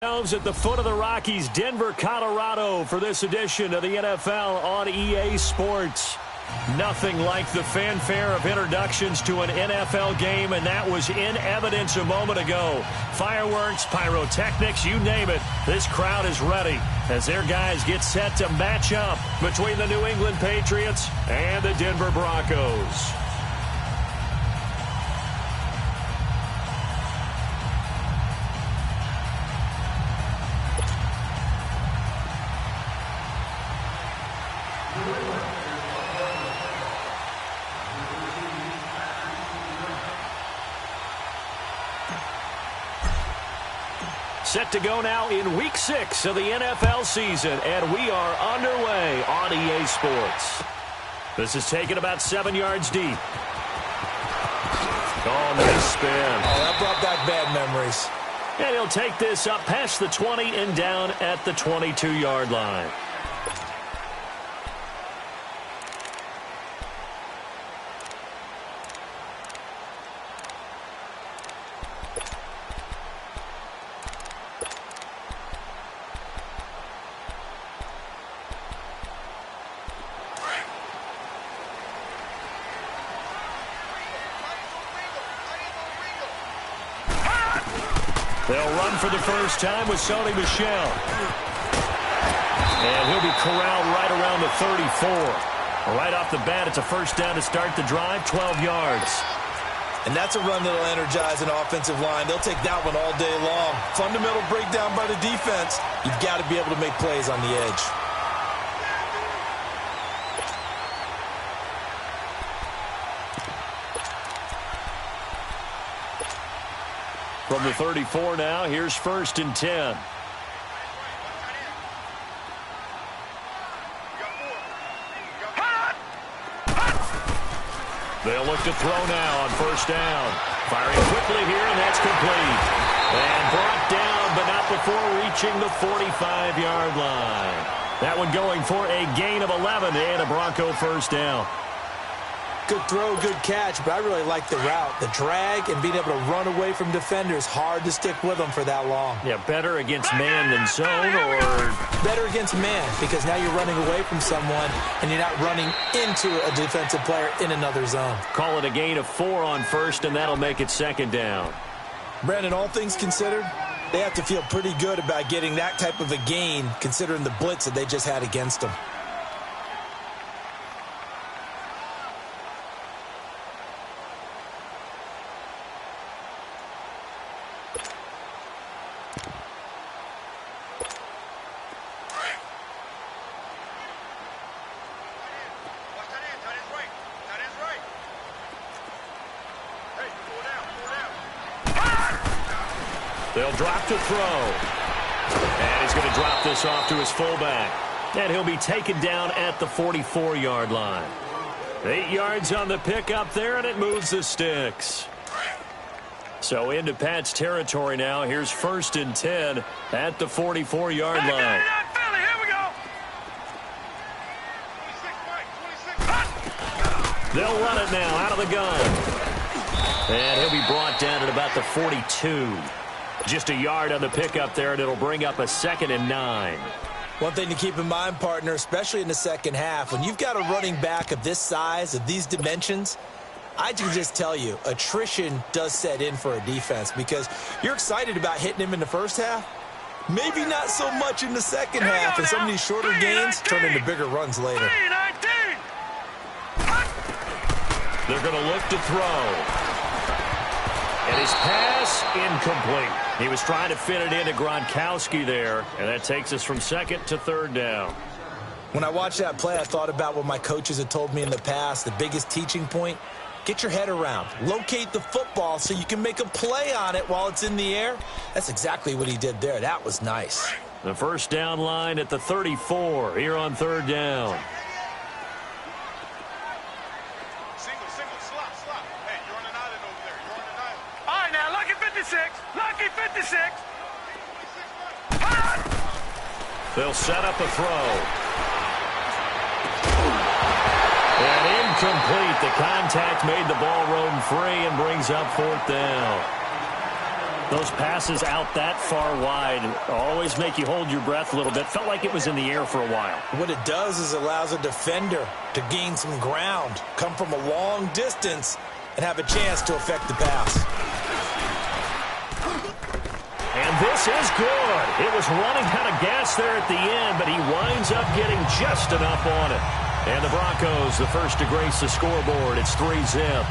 At the foot of the Rockies, Denver, Colorado, for this edition of the NFL on EA Sports. Nothing like the fanfare of introductions to an NFL game, and that was in evidence a moment ago. Fireworks, pyrotechnics, you name it. This crowd is ready as their guys get set to match up between the New England Patriots and the Denver Broncos. Set to go now in Week 6 of the NFL season, and we are underway on EA Sports. This is taken about 7 yards deep. Oh, nice spin. Oh, that brought back bad memories. And he'll take this up past the 20 and down at the 22-yard line. They'll run for the first time with Sony Michel. And he'll be corralled right around the 34. Right off the bat, it's a first down to start the drive, 12 yards. And that's a run that'll energize an offensive line. They'll take that one all day long. Fundamental breakdown by the defense. You've got to be able to make plays on the edge. From the 34 now, here's 1st and 10. They'll look to throw now on 1st down. Firing quickly here, and that's complete. And brought down, but not before reaching the 45-yard line. That one going for a gain of 11 and a Bronco first down. Good throw, good catch, but I really like the route. The drag and being able to run away from defenders, hard to stick with them for that long. Yeah, better against man than zone, or better against man, because now you're running away from someone and you're not running into a defensive player in another zone. Call it a gain of 4 on 1st, and that'll make it 2nd down. Brandon, all things considered, they have to feel pretty good about getting that type of a gain, considering the blitz that they just had against them. They'll drop to throw. And he's going to drop this off to his fullback. And he'll be taken down at the 44-yard line. 8 yards on the pickup there, and it moves the sticks. So into Pat's territory now. Here's 1st and 10 at the 44-yard line. They'll run it now out of the gun. And he'll be brought down at about the 42. Just a yard on the pickup there, and it'll bring up a 2nd and 9. One thing to keep in mind, partner, especially in the second half, when you've got a running back of this size, of these dimensions, I can just tell you, attrition does set in for a defense because you're excited about hitting him in the first half. Maybe not so much in the second half, and some of these shorter gains turn into bigger runs later. They're going to look to throw. And his pass incomplete. He was trying to fit it into Gronkowski there, and that takes us from 2nd to 3rd down. When I watched that play, I thought about what my coaches had told me in the past. The biggest teaching point, get your head around. Locate the football so you can make a play on it while it's in the air. That's exactly what he did there. That was nice. The first down line at the 34 here on 3rd down. They'll set up a throw. And incomplete. The contact made the ball roam free and brings up 4th down. Those passes out that far wide always make you hold your breath a little bit. Felt like it was in the air for a while. What it does is allows a defender to gain some ground, come from a long distance, and have a chance to affect the pass. And this is good. It was running out of gas there at the end, but he winds up getting just enough on it. And the Broncos, the first to grace the scoreboard. It's 3-zip.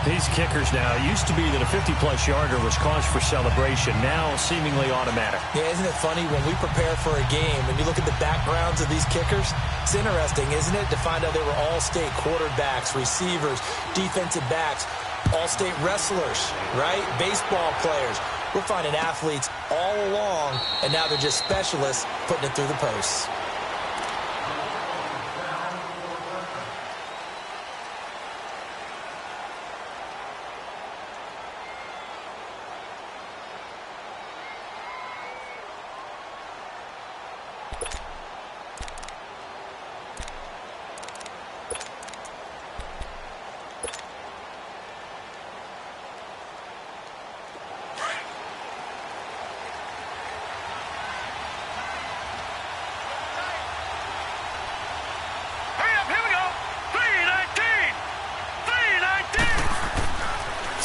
These kickers now, it used to be that a 50-plus yarder was cause for celebration. Now seemingly automatic. Yeah, isn't it funny when we prepare for a game and you look at the backgrounds of these kickers? It's interesting, isn't it, to find out they were all-state quarterbacks, receivers, defensive backs, all-state wrestlers, right? Baseball players. We're finding athletes all along, and now they're just specialists putting it through the posts.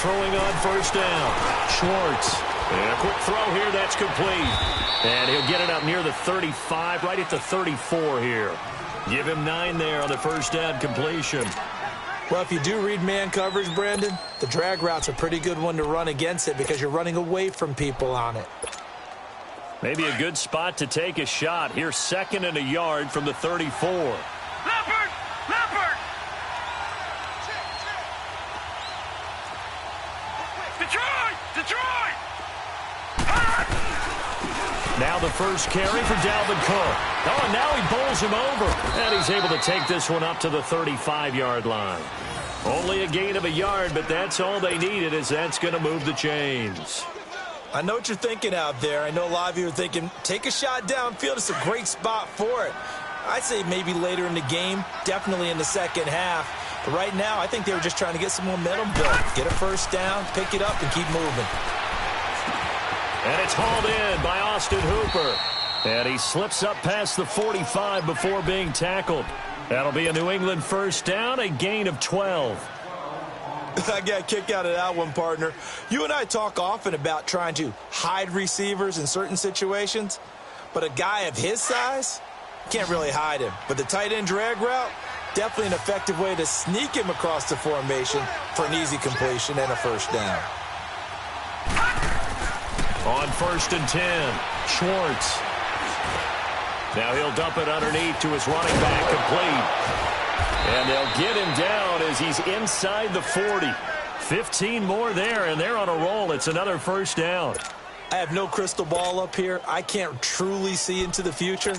Throwing on first down. Schwartz. And a quick throw here. That's complete. And he'll get it up near the 35, right at the 34 here. Give him 9 there on the first down completion. Well, if you do read man coverage, Brandon, the drag route's a pretty good one to run against it because you're running away from people on it. Maybe a good spot to take a shot. Here's 2nd and a yard from the 34. Leopard! Leopard! Detroit! Detroit! Now the first carry for Dalvin Cook. Oh, and now he bowls him over. And he's able to take this one up to the 35-yard line. Only a gain of a yard, but that's all they needed, as that's going to move the chains. I know what you're thinking out there. I know a lot of you are thinking, take a shot downfield. It's a great spot for it. I'd say maybe later in the game, definitely in the second half. But right now, I think they were just trying to get some momentum built. Get a first down, pick it up, and keep moving. And it's hauled in by Austin Hooper. And he slips up past the 45 before being tackled. That'll be a New England first down, a gain of 12. I got a kick out of that one, partner. You and I talk often about trying to hide receivers in certain situations. But a guy of his size, can't really hide him. But the tight end drag route, definitely an effective way to sneak him across the formation for an easy completion and a first down. On 1st and 10, Schwartz. Now he'll dump it underneath to his running back, complete. And they'll get him down as he's inside the 40. 15 more there, and they're on a roll. It's another first down. I have no crystal ball up here. I can't truly see into the future.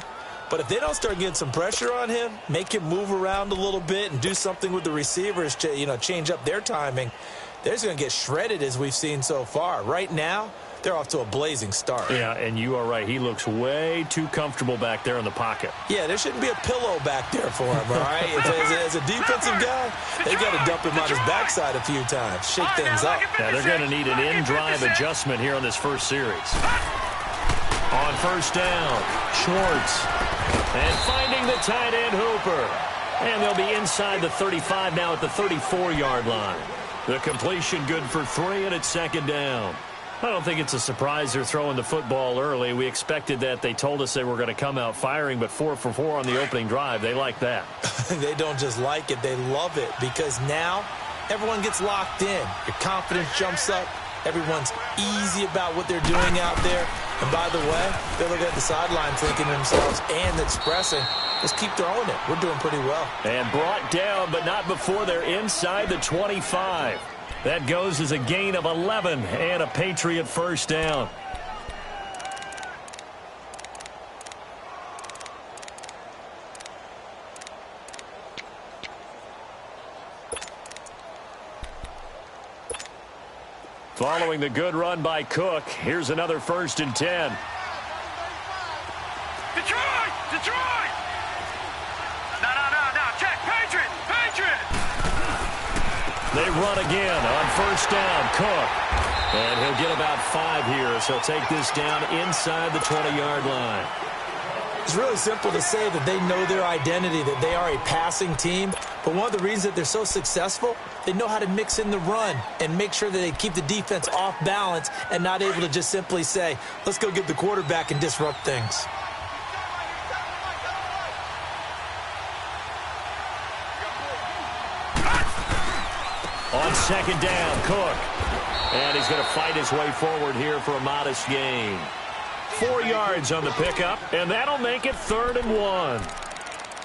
But if they don't start getting some pressure on him, make him move around a little bit and do something with the receivers to, change up their timing, they're just going to get shredded as we've seen so far. Right now, they're off to a blazing start. Yeah, and you are right. He looks way too comfortable back there in the pocket. Yeah, there shouldn't be a pillow back there for him, all right? As a defensive guy, they've got to dump him on his backside a few times, shake things up. Now, they're going to need an in-drive adjustment here on this first series. On first down, Schwartz. And finding the tight end, Hooper. And they'll be inside the 35 now at the 34-yard line. The completion good for 3, and it's 2nd down. I don't think it's a surprise they're throwing the football early. We expected that. They told us they were going to come out firing, but 4 for 4 on the opening drive. They like that. They don't just like it. They love it because now everyone gets locked in. Your confidence jumps up. Everyone's easy about what they're doing out there. And by the way, they're looking at the sideline thinking to themselves and expressing, let's keep throwing it. We're doing pretty well. And brought down, but not before they're inside the 25. That goes as a gain of 11 and a Patriot first down. Following the good run by Cook, here's another 1st and 10. Detroit! Detroit! No. Check. Patriot! Patriot! They run again on first down. Cook. And he'll get about 5 here as he'll take this down inside the 20-yard line. It's really simple to say that they know their identity, that they are a passing team. But one of the reasons that they're so successful, they know how to mix in the run and make sure that they keep the defense off balance and not able to just simply say, let's go get the quarterback and disrupt things. On second down, Cook. And he's going to fight his way forward here for a modest gain. 4 yards on the pickup, and that'll make it 3rd and 1.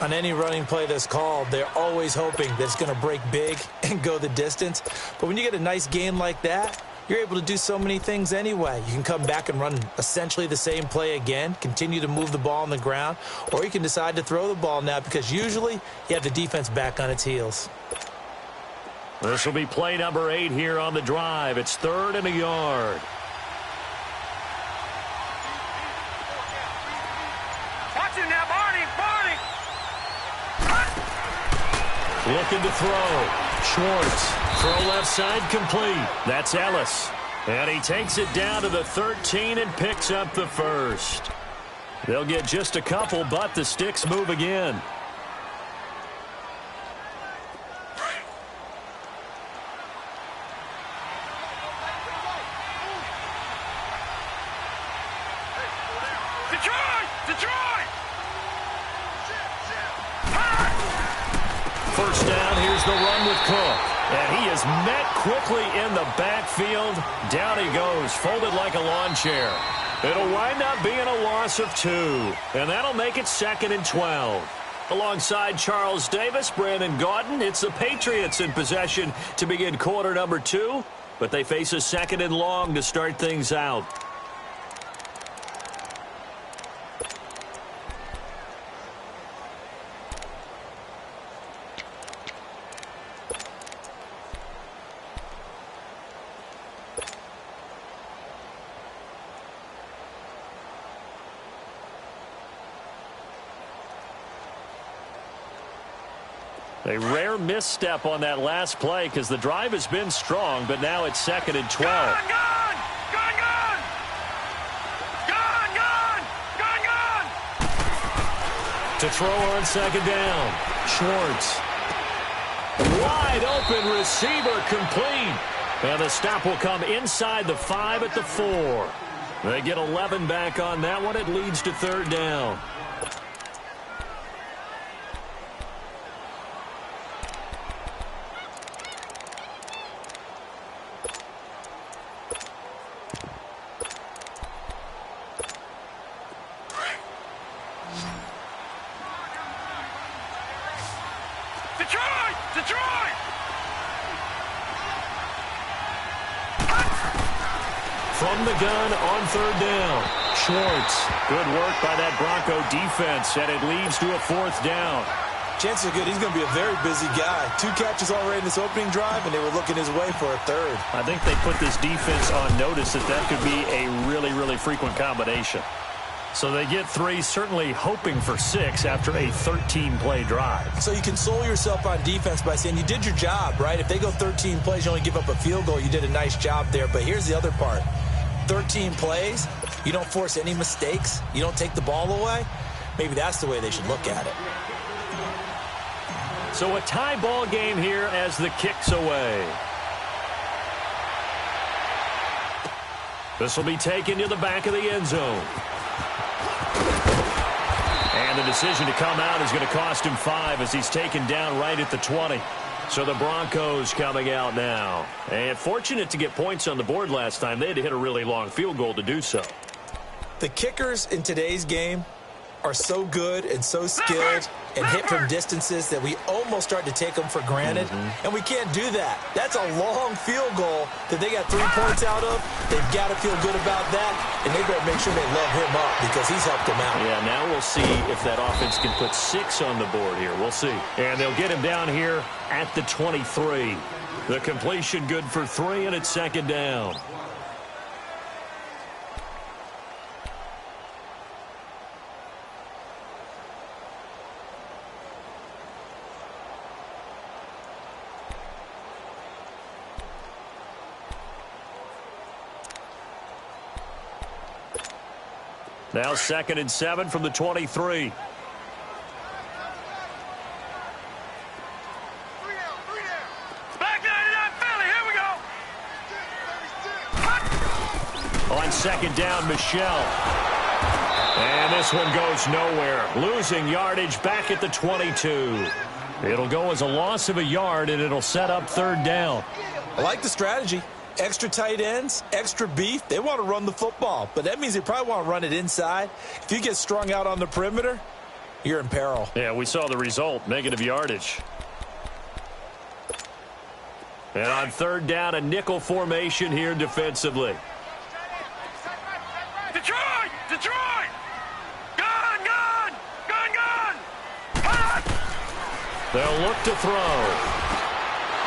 On any running play that's called, they're always hoping that it's going to break big and go the distance. But when you get a nice gain like that, you're able to do so many things anyway. You can come back and run essentially the same play again, continue to move the ball on the ground, or you can decide to throw the ball now because usually you have the defense back on its heels. This will be play number 8 here on the drive. It's 3rd and a yard. Watch it now, Barney. Looking to throw. Schwartz. Throw left side complete. That's Ellis. And he takes it down to the 13 and picks up the first. They'll get just a couple, but the sticks move again. First down, here's the run with Cook. And he is met quickly in the backfield. Down he goes, folded like a lawn chair. It'll wind up being a loss of 2. And that'll make it 2nd and 12. Alongside Charles Davis, Brandon Gaudin, it's the Patriots in possession to begin quarter number 2. But they face a 2nd and long to start things out. A rare misstep on that last play because the drive has been strong, but now it's 2nd and 12. Gone! To throw on second down. Schwartz. Wide open receiver complete. And the stop will come inside the 5 at the 4. They get 11 back on that one. It leads to 3rd down. Detroit! From the gun on 3rd down. Schwartz. Good work by that Bronco defense, and it leads to a 4th down. Chances are good he's going to be a very busy guy. 2 catches already in this opening drive, and they were looking his way for a 3rd. I think they put this defense on notice that could be a really, really frequent combination. So they get 3, certainly hoping for 6 after a 13-play drive. So you console yourself on defense by saying you did your job, right? If they go 13 plays, you only give up a field goal, you did a nice job there. But here's the other part. 13 plays, you don't force any mistakes, you don't take the ball away. Maybe that's the way they should look at it. So a tie ball game here as the kick's away. This will be taken to the back of the end zone. And the decision to come out is going to cost him 5 as he's taken down right at the 20. So the Broncos coming out now. And fortunate to get points on the board last time. They had to hit a really long field goal to do so. The kickers in today's game are so good and so skilled and hit from distances that we almost start to take them for granted. And we can't do that. That's a long field goal that they got 3 points out of. They've got to feel good about that, and they better make sure they love him up because he's helped them out. Yeah, now we'll see if that offense can put 6 on the board here. We'll see. And they'll get him down here at the 23. The completion good for 3, and it's 2nd down. Now 2nd and 7 from the 23. Back 99 Philly, here we go. On 2nd down, Michelle. And this one goes nowhere. Losing yardage back at the 22. It'll go as a loss of a yard, and it'll set up 3rd down. I like the strategy. Extra tight ends, extra beef. They want to run the football, but that means they probably want to run it inside. If you get strung out on the perimeter, you're in peril. Yeah, we saw the result, negative yardage. And on 3rd down, a nickel formation here defensively. Detroit! Detroit! Gun! Gun! Gun! Gun! Hot! They'll look to throw.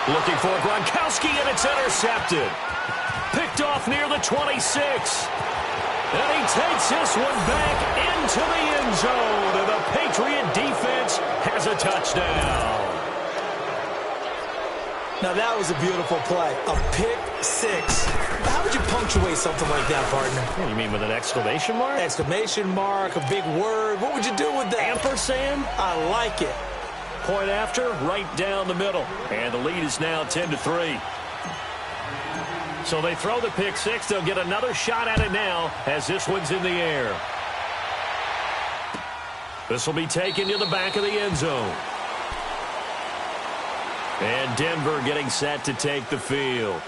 Looking for Gronkowski, and it's intercepted. Picked off near the 26. And he takes this one back into the end zone. And the Patriot defense has a touchdown. Now, that was a beautiful play. A pick six. How would you punctuate something like that, partner? What do you mean, with an exclamation mark? Exclamation mark, a big word. What would you do with that? Ampersand? I like it. Point after, right down the middle. And the lead is now 10-3. So they throw the pick six. They'll get another shot at it now as this one's in the air. This will be taken to the back of the end zone. And Denver getting set to take the field.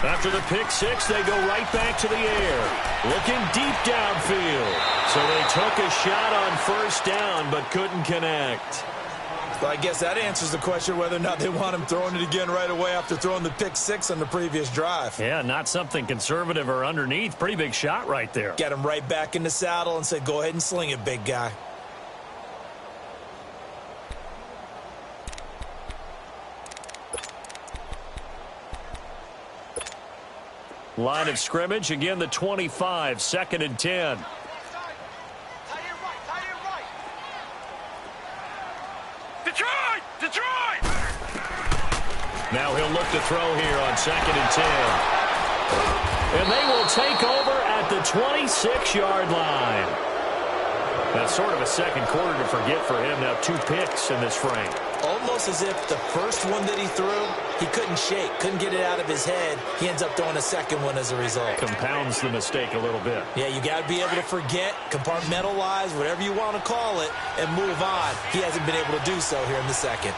After the pick six, they go right back to the air. Looking deep downfield. So they took a shot on 1st down, but couldn't connect. Well, I guess that answers the question whether or not they want him throwing it again right away after throwing the pick six on the previous drive. Yeah, not something conservative or underneath. Pretty big shot right there. Get him right back in the saddle and said, go ahead and sling it, big guy. Line of scrimmage, again the 25, 2nd and 10. Detroit! Detroit! Now he'll look to throw here on 2nd and 10. And they will take over at the 26-yard line. That's sort of a second quarter to forget for him. Now 2 picks in this frame. Almost as if the first one that he threw, he couldn't shake, couldn't get it out of his head. He ends up throwing a second one as a result. Compounds the mistake a little bit. Yeah, you got to be able to forget, compartmentalize, whatever you want to call it, and move on. He hasn't been able to do so here in the second.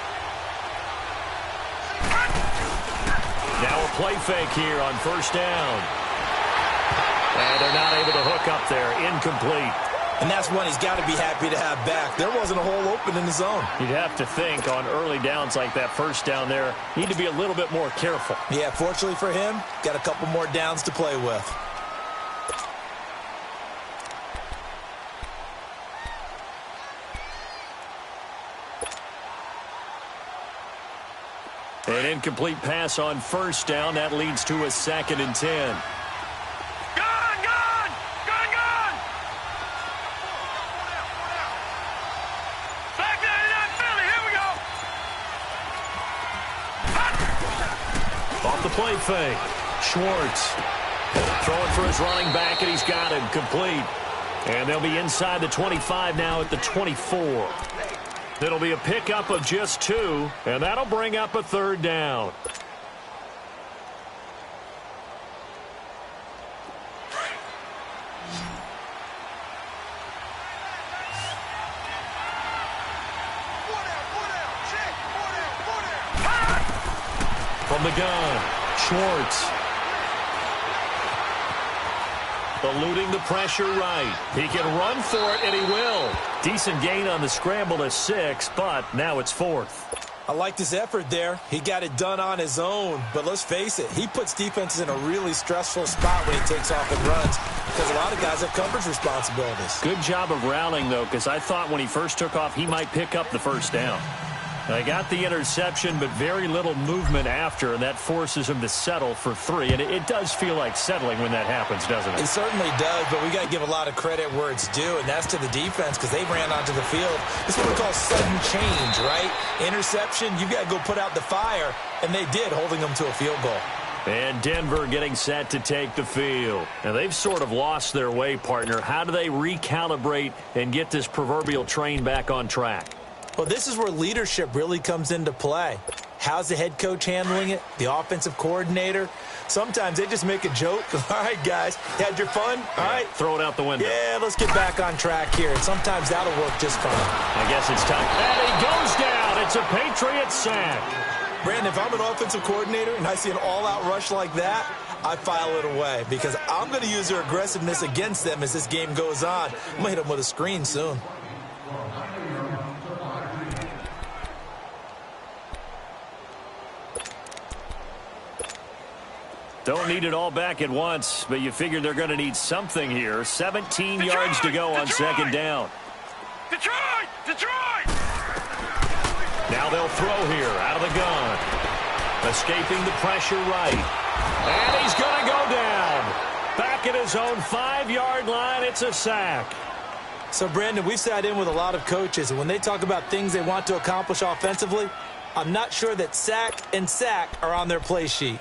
Now a play fake here on 1st down. And they're not able to hook up there. Incomplete. And that's one he's got to be happy to have back. There wasn't a hole open in the zone. You'd have to think on early downs like that 1st down there, need to be a little bit more careful. Yeah, fortunately for him, got a couple more downs to play with. An incomplete pass on 1st down. That leads to a 2nd and 10. Play fake. Schwartz throwing for his running back, and he's got him complete. And they'll be inside the 25 now at the 24. It'll be a pickup of just 2, and that'll bring up a 3rd down. From the gun, Schwartz. Eluding the pressure right. He can run for it, and he will. Decent gain on the scramble to 6, but now it's 4th. I liked his effort there. He got it done on his own. But let's face it, he puts defenses in a really stressful spot when he takes off and runs because a lot of guys have coverage responsibilities. Good job of rallying, though, because I thought when he first took off, he might pick up the 1st down. They got the interception, but very little movement after, and that forces him to settle for 3. And it does feel like settling when that happens, doesn't it? It certainly does, but we got to give a lot of credit where it's due, and that's to the defense because they ran onto the field. This is what we call sudden change, right? Interception, you've got to go put out the fire, and they did, holding them to a field goal. And Denver getting set to take the field. Now, they've sort of lost their way, partner. How do they recalibrate and get this proverbial train back on track? Well, this is where leadership really comes into play. How's the head coach handling it? The offensive coordinator? Sometimes they just make a joke. All right, guys, had your fun? All right. Throw it out the window. Yeah, let's get back on track here. And sometimes that'll work just fine. I guess it's time. And he goes down. It's a Patriot sack. Brandon, if I'm an offensive coordinator and I see an all-out rush like that, I file it away because I'm going to use their aggressiveness against them as this game goes on. I'm going to hit them with a screen soon. Don't need it all back at once, but you figure they're going to need something here. 17 yards to go on second down. Detroit! Detroit! Now they'll throw here out of the gun. Escaping the pressure right. And he's going to go down. Back at his own 5-yard line, it's a sack. So, Brandon, we've sat in with a lot of coaches, and when they talk about things they want to accomplish offensively, I'm not sure that sack and sack are on their play sheet.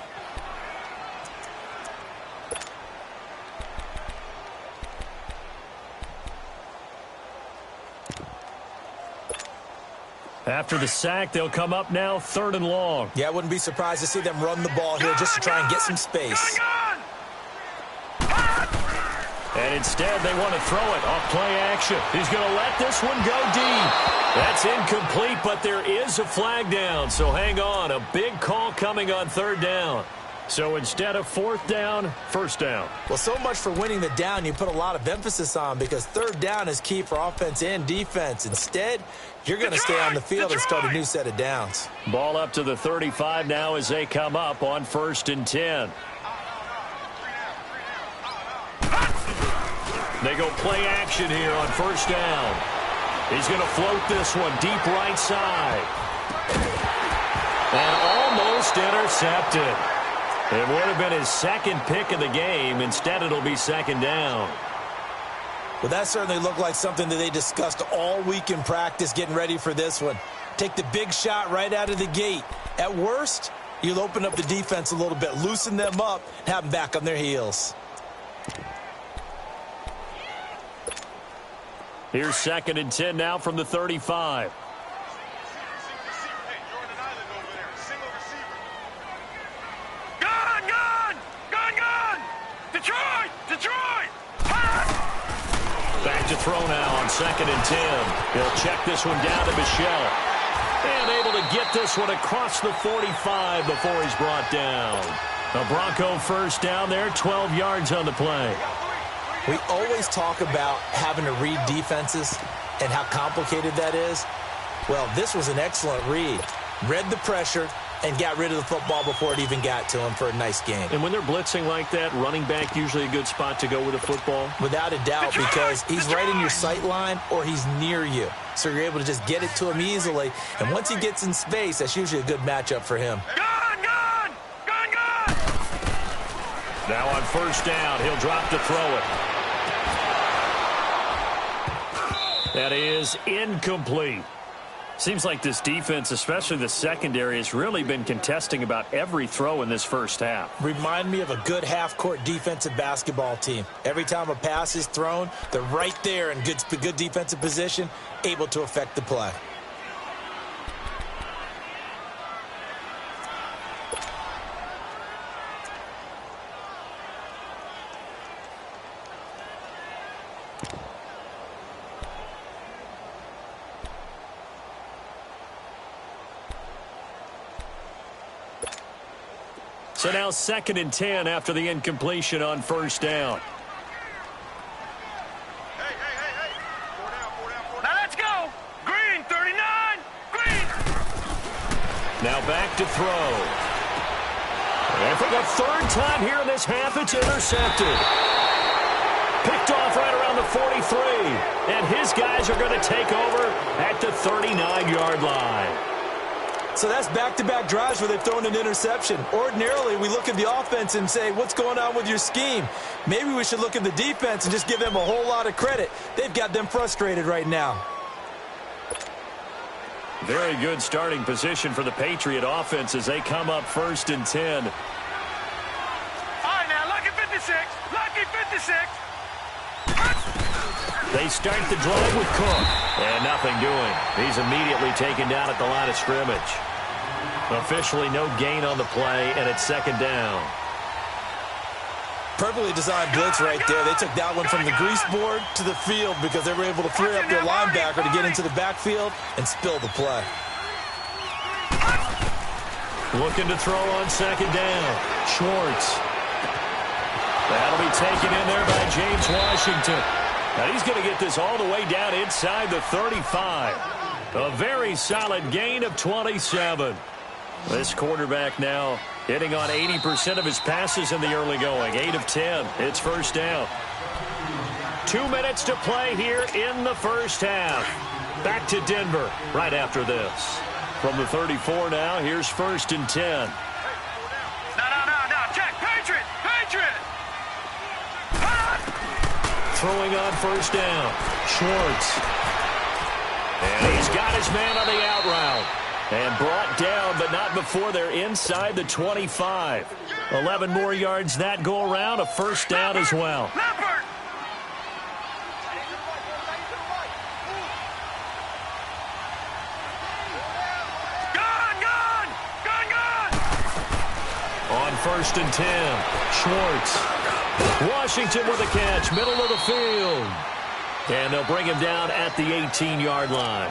After the sack, they'll come up now 3rd and long. Yeah, I wouldn't be surprised to see them run the ball here just to try and get some space. And instead, they want to throw it off play action. He's going to let this one go deep. That's incomplete, but there is a flag down, so hang on. A big call coming on 3rd down. So instead of 4th down, 1st down. Well, so much for winning the down you put a lot of emphasis on because 3rd down is key for offense and defense. Instead, you're going to stay on the field and start a new set of downs. Ball up to the 35 now as they come up on 1st and 10. They go play action here on 1st down. He's going to float this one deep right side. And almost intercepted. It would have been his 2nd pick of the game. Instead, it'll be 2nd down. Well, that certainly looked like something that they discussed all week in practice getting ready for this one. Take the big shot right out of the gate. At worst, you'll open up the defense a little bit, loosen them up, and have them back on their heels. Here's 2nd and 10 now from the 35. Detroit! Detroit! Back to throw now on 2nd and 10. He'll check this one down to Michelle. And able to get this one across the 45 before he's brought down. A Bronco 1st down there, 12 yards on the play. We always talk about having to read defenses and how complicated that is. Well, this was an excellent read. Read the pressure and got rid of the football before it even got to him for a nice game. And when they're blitzing like that, running back usually a good spot to go with the football? Without a doubt, because he's right in your sight line or he's near you. So you're able to just get it to him easily. And once he gets in space, that's usually a good matchup for him. Gun! Gun! Gun! Gun! Now on 1st down, he'll drop to throw it. That is incomplete. Seems like this defense, especially the secondary, has really been contesting about every throw in this 1st half. Remind me of a good half-court defensive basketball team. Every time a pass is thrown, they're right there in good defensive position, able to affect the play. So now 2nd and 10 after the incompletion on 1st down. Hey. Now let's go. Green, 39. Green. Now back to throw. And for the 3rd time here in this half, it's intercepted. Picked off right around the 43. And his guys are going to take over at the 39-yard line. So that's back-to-back drives where they've thrown an interception. Ordinarily, we look at the offense and say, what's going on with your scheme? Maybe we should look at the defense and just give them a whole lot of credit. They've got them frustrated right now. Very good starting position for the Patriot offense as they come up 1st and 10. All right, now, lucky 56. Lucky 56. They start the drive with Cook. And nothing doing. He's immediately taken down at the line of scrimmage. Officially no gain on the play, and it's 2nd down. Perfectly designed blitz right there. They took that one from the grease board to the field because they were able to free up their linebacker to get into the backfield and spill the play. Looking to throw on 2nd down. Schwartz. That'll be taken in there by James Washington. Now he's going to get this all the way down inside the 35. A very solid gain of 27. This quarterback now hitting on 80% of his passes in the early going. 8 of 10. It's 1st down. 2 minutes to play here in the 1st half. Back to Denver right after this. From the 34 now, here's 1st and 10. No. Check. Patriot. Patriot. Throwing on 1st down. Schwartz. And he's got his man on the out route. And brought down, but not before they're inside the 25. 11 more yards that go around. A 1st down as well. Leopard. Gone. On 1st and 10. Schwartz. Washington with a catch. Middle of the field. And they'll bring him down at the 18-yard line.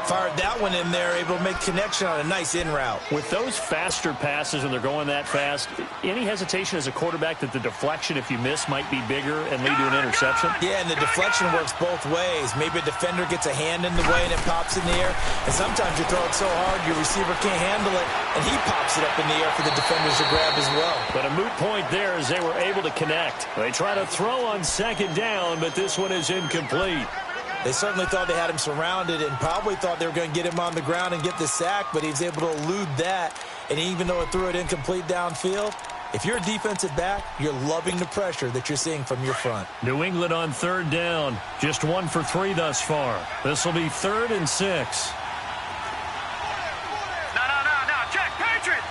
Fired that one in there, able to make connection on a nice in route. With those faster passes and they're going that fast, any hesitation as a quarterback that the deflection, if you miss, might be bigger and lead to an interception? Yeah, and the deflection works both ways. Maybe a defender gets a hand in the way and it pops in the air. And sometimes you throw it so hard your receiver can't handle it, and he pops it up in the air for the defenders to grab as well. But a moot point there as they were able to connect. They try to throw on 2nd down, but this one is incomplete. They certainly thought they had him surrounded and probably thought they were going to get him on the ground and get the sack, but he was able to elude that. And even though it threw it incomplete downfield, if you're a defensive back, you're loving the pressure that you're seeing from your front. New England on 3rd down. Just 1 for 3 thus far. This will be 3rd and 6. No. Check. Patriot.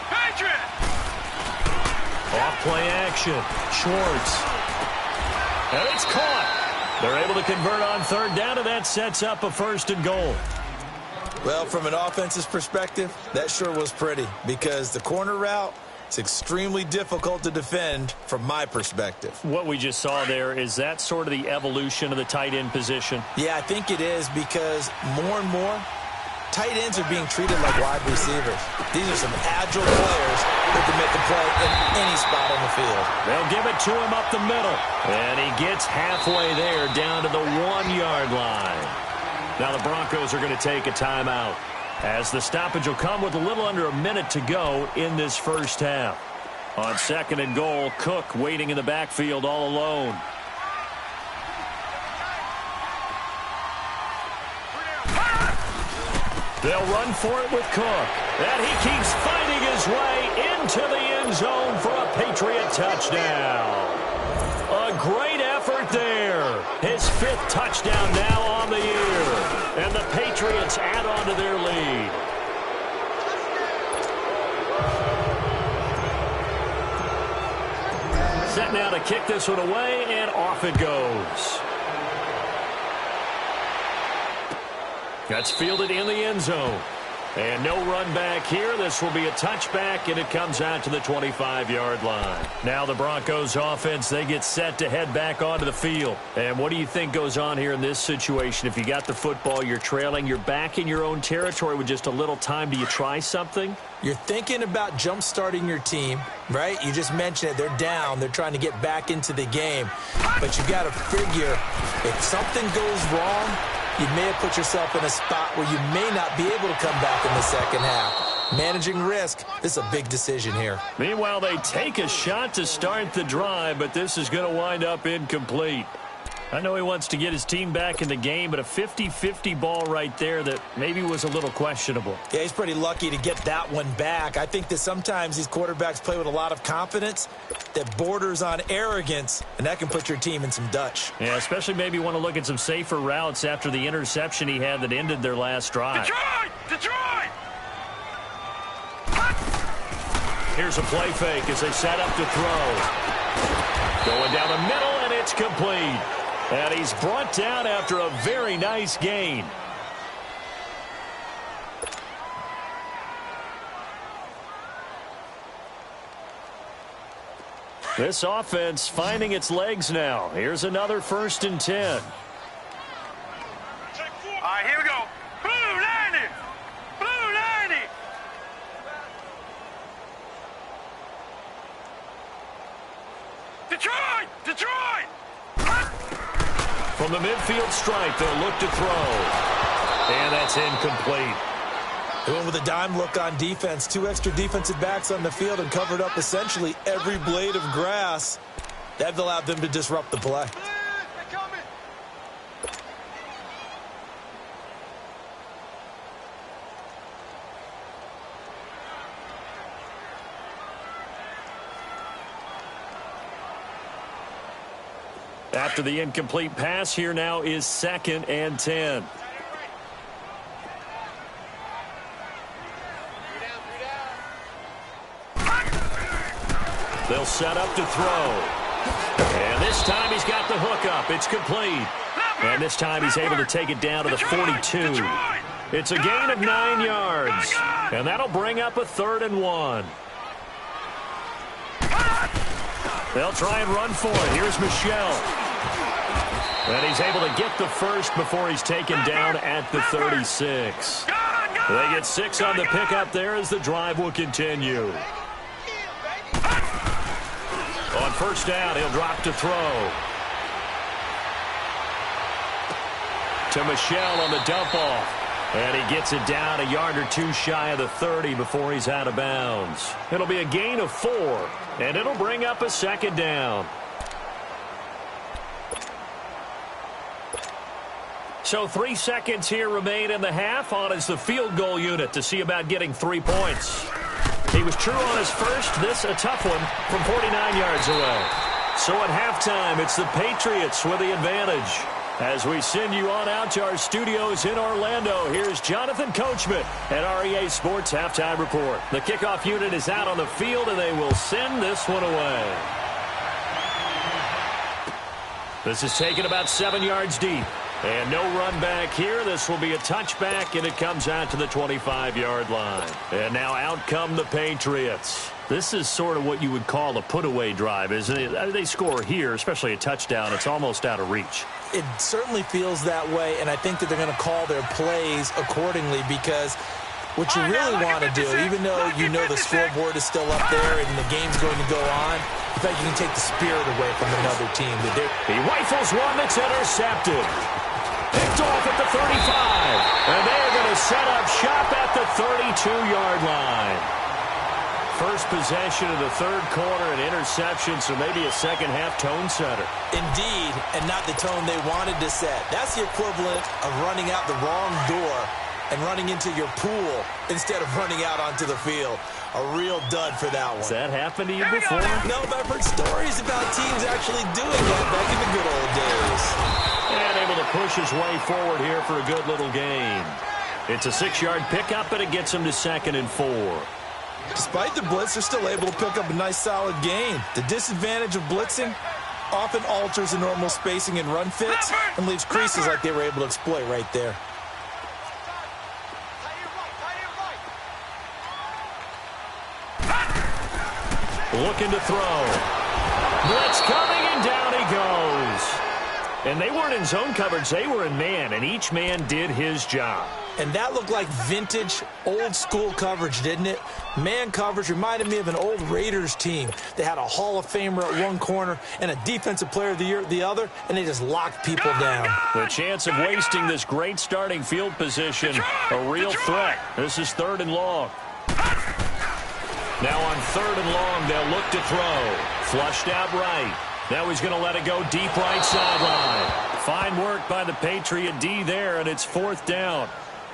Off play action. Schwartz. And it's caught. They're able to convert on 3rd down, and that sets up a 1st and goal. Well, from an offensive perspective, that sure was pretty because the corner route is extremely difficult to defend from my perspective. What we just saw there, is that sort of the evolution of the tight end position? Yeah, I think it is because more and more, tight ends are being treated like wide receivers. These are some agile players who can make a play in any spot on the field. They'll give it to him up the middle. And he gets halfway there down to the 1-yard line. Now the Broncos are going to take a timeout as the stoppage will come with a little under a minute to go in this 1st half. On 2nd and goal, Cook waiting in the backfield all alone. They'll run for it with Cook. And he keeps fighting his way into the end zone for a Patriot touchdown. A great effort there. His 5th touchdown now on the year. And the Patriots add on to their lead. Set now to kick this one away, and off it goes. That's fielded in the end zone. And no run back here. This will be a touchback, and it comes out to the 25-yard line. Now the Broncos offense, they get set to head back onto the field. And what do you think goes on here in this situation? If you got the football, you're trailing, you're back in your own territory with just a little time. Do you try something? You're thinking about jump-starting your team, right? You just mentioned it. They're down. They're trying to get back into the game. But you got to figure if something goes wrong, you may have put yourself in a spot where you may not be able to come back in the 2nd half. Managing risk, this is a big decision here. Meanwhile, they take a shot to start the drive, but this is going to wind up incomplete. I know he wants to get his team back in the game, but a 50-50 ball right there that maybe was a little questionable. Yeah, he's pretty lucky to get that one back. I think that sometimes these quarterbacks play with a lot of confidence that borders on arrogance, and that can put your team in some Dutch. Yeah, especially maybe want to look at some safer routes after the interception he had that ended their last drive. Detroit! Here's a play fake as they set up to throw. Going down the middle, and it's complete. And he's brought down after a very nice gain. This offense finding its legs now. Here's another 1st and 10. All right, here we go. Blue 90! Blue 90! Detroit! From the midfield stripe, they'll look to throw. And that's incomplete. They went with a dime look on defense. 2 extra defensive backs on the field and covered up essentially every blade of grass. That allowed them to disrupt the play. After the incomplete pass, here now is 2nd and 10. They'll set up to throw. And this time he's got the hook up. It's complete. And this time he's able to take it down to the 42. It's a gain of 9 yards. And that'll bring up a 3rd and 1. They'll try and run for it. Here's Michelle. And he's able to get the first before he's taken down at the 36. They get 6 on the pickup there as the drive will continue. On 1st down, he'll drop to throw. To Michelle on the dump off. And he gets it down a yard or 2 shy of the 30 before he's out of bounds. It'll be a gain of 4, and it'll bring up a 2nd down. So 3 seconds here remain in the half. On is the field goal unit to see about getting 3 points. He was true on his first. This a tough one from 49 yards away. So at halftime, it's the Patriots with the advantage. As we send you on out to our studios in Orlando, here's Jonathan Coachman at REA Sports Halftime Report. The kickoff unit is out on the field, and they will send this one away. This is taken about 7 yards deep. And no run back here. This will be a touchback, and it comes out to the 25-yard line. And now out come the Patriots. This is sort of what you would call a put-away drive, isn't it? They score here, especially a touchdown. It's almost out of reach. It certainly feels that way, and I think that they're going to call their plays accordingly because what you really want to do, even though you know the scoreboard is still up there and the game's going to go on, in fact, you can take the spirit away from another team. He rifles one that's intercepted. Picked off at the 35. And they're going to set up shop at the 32-yard line. First possession of the 3rd quarter, an interception, so maybe a second-half tone setter. Indeed, and not the tone they wanted to set. That's the equivalent of running out the wrong door and running into your pool instead of running out onto the field. A real dud for that one. Has that happened to you before? No, but I've heard stories about teams actually doing that back in the good old days. And able to push his way forward here for a good little gain. It's a 6-yard pickup, and it gets him to 2nd and 4. Despite the blitz, they're still able to pick up a nice solid gain. The disadvantage of blitzing often alters the normal spacing and run fits and leaves creases like they were able to exploit right there. Looking to throw. Blitz coming, and down he goes. And they weren't in zone coverage. They were in man, and each man did his job. And that looked like vintage, old-school coverage, didn't it? Man coverage reminded me of an old Raiders team. They had a Hall of Famer at one corner and a Defensive Player of the Year at the other, and they just locked people down. The chance of wasting this great starting field position, a real threat. This is 3rd and long. Now on 3rd and long, they'll look to throw. Flushed out right. Now he's going to let it go deep right sideline. Fine work by the Patriot D there, and it's 4th down.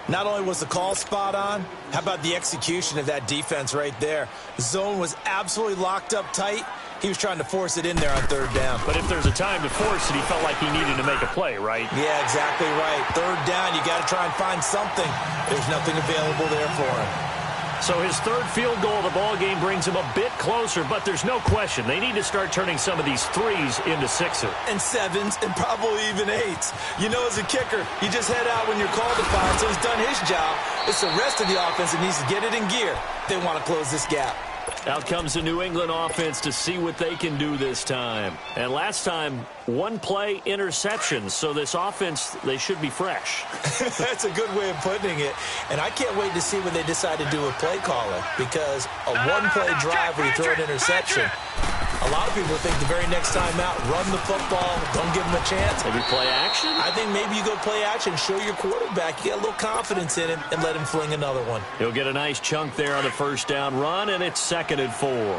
Not only was the call spot on, how about the execution of that defense right there? The zone was absolutely locked up tight. He was trying to force it in there on 3rd down. But if there's a time to force it, he felt like he needed to make a play, right? Yeah, exactly right. 3rd down, you got to try and find something. There's nothing available there for him. So his 3rd field goal of the ball game brings him a bit closer, but there's no question they need to start turning some of these 3s into 6s. And 7s, and probably even 8s. You know, as a kicker, you just head out when you're called upon, so he's done his job. It's the rest of the offense that needs to get it in gear. They want to close this gap. Out comes the New England offense to see what they can do this time. And last time, 1-play interceptions. So this offense, they should be fresh. That's a good way of putting it. And I can't wait to see when they decide to do a play caller. Because a one-play drive where you throw an interception, a lot of people think the very next time out, run the football, don't give them a chance. Maybe play action? I think maybe you go play action, show your quarterback, you get a little confidence in him, and let him fling another one. He'll get a nice chunk there on the 1st down run, and it's 2nd and 4. No.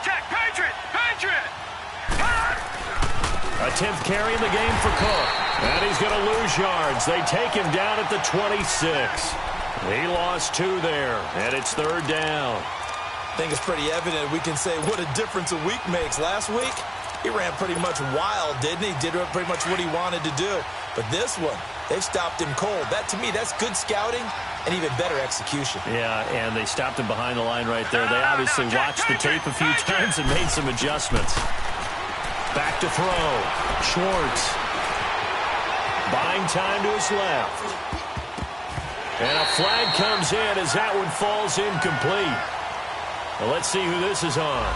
Check. Patriot. A 10th carry in the game for Cook. And he's going to lose yards. They take him down at the 26. He lost 2 there, and it's 3rd down. I think it's pretty evident we can say what a difference a week makes. Last week, he ran pretty much wild, didn't he? Did pretty much what he wanted to do. But this one, they've stopped him cold. That, to me, that's good scouting and even better execution. Yeah, and they stopped him behind the line right there. They obviously watched the tape a few times and made some adjustments. Back to throw. Schwartz. Buying time to his left. And a flag comes in as that one falls incomplete. Well, let's see who this is on.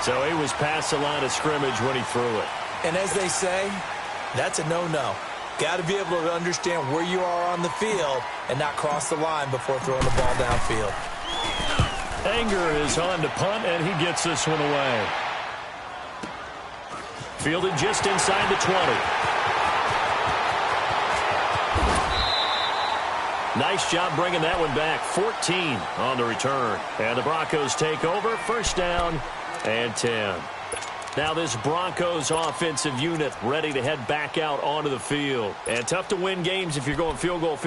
So he was past the line of scrimmage when he threw it. And as they say, that's a no-no. Got to be able to understand where you are on the field and not cross the line before throwing the ball downfield. Anger is on to punt, and he gets this one away. Fielded just inside the 20. Nice job bringing that one back. 14 on the return. And the Broncos take over. 1st down and 10. Now this Broncos offensive unit ready to head back out onto the field. And tough to win games if you're going field goal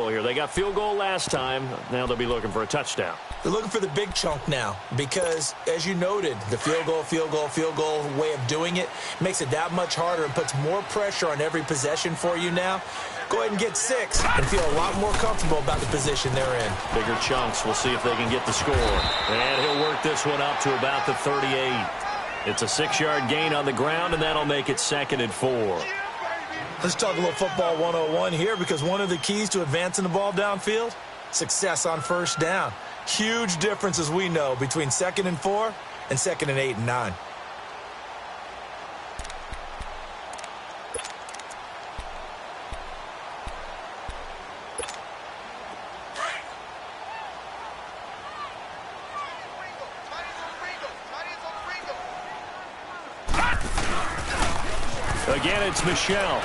here. They got field goal last time. Now they'll be looking for a touchdown. They're looking for the big chunk now because, as you noted, the field goal way of doing it makes it that much harder and puts more pressure on every possession for you now. Go ahead and get 6 and feel a lot more comfortable about the position they're in. Bigger chunks. We'll see if they can get the score. And he'll work this one up to about the 38. It's a 6-yard gain on the ground, and that'll make it 2nd and 4. Let's talk a little football 101 here because one of the keys to advancing the ball downfield, success on 1st down. Huge difference, as we know, between 2nd and 4 and 2nd and 8 and 9. Again, it's Michel.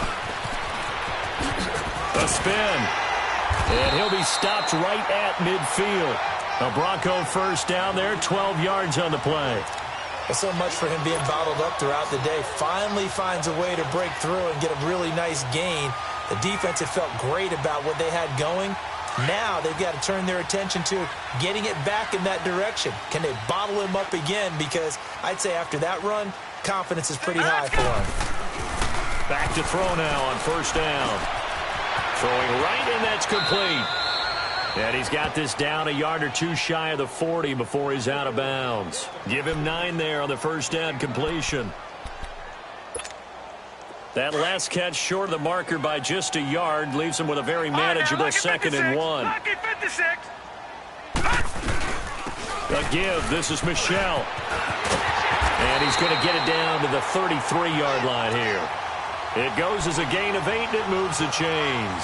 A spin. And he'll be stopped right at midfield. A Bronco 1st down there, 12 yards on the play. Well, so much for him being bottled up throughout the day. Finally finds a way to break through and get a really nice gain. The defense had felt great about what they had going. Now they've got to turn their attention to getting it back in that direction. Can they bottle him up again? Because I'd say after that run, confidence is pretty high for him. Back to throw now on 1st down. Throwing right, and that's complete. And he's got this down a yard or 2 shy of the 40 before he's out of bounds. Give him 9 there on the 1st down completion. That last catch short of the marker by just a yard leaves him with a very manageable 2nd and 1. A give. This is Michel. And he's going to get it down to the 33-yard line here. It goes as a gain of 8, and it moves the chains.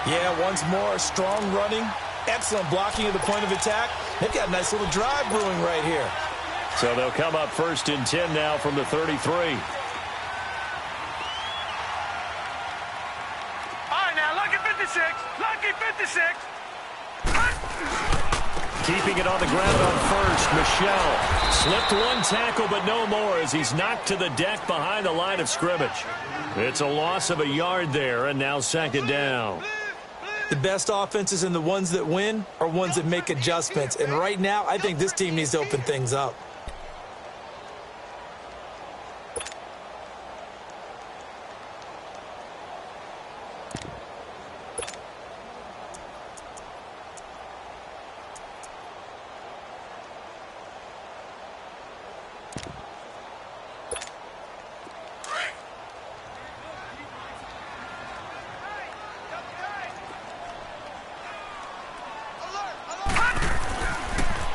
Yeah, once more, strong running, excellent blocking at the point of attack. They've got a nice little drive brewing right here. So they'll come up 1st and 10 now from the 33. All right, now, lucky 56. Lucky 56. Keeping it on the ground on first, Michel. Slipped one tackle, but no more as he's knocked to the deck behind the line of scrimmage. It's a loss of a yard there, and now second down. The best offenses and the ones that win are ones that make adjustments. And right now, I think this team needs to open things up.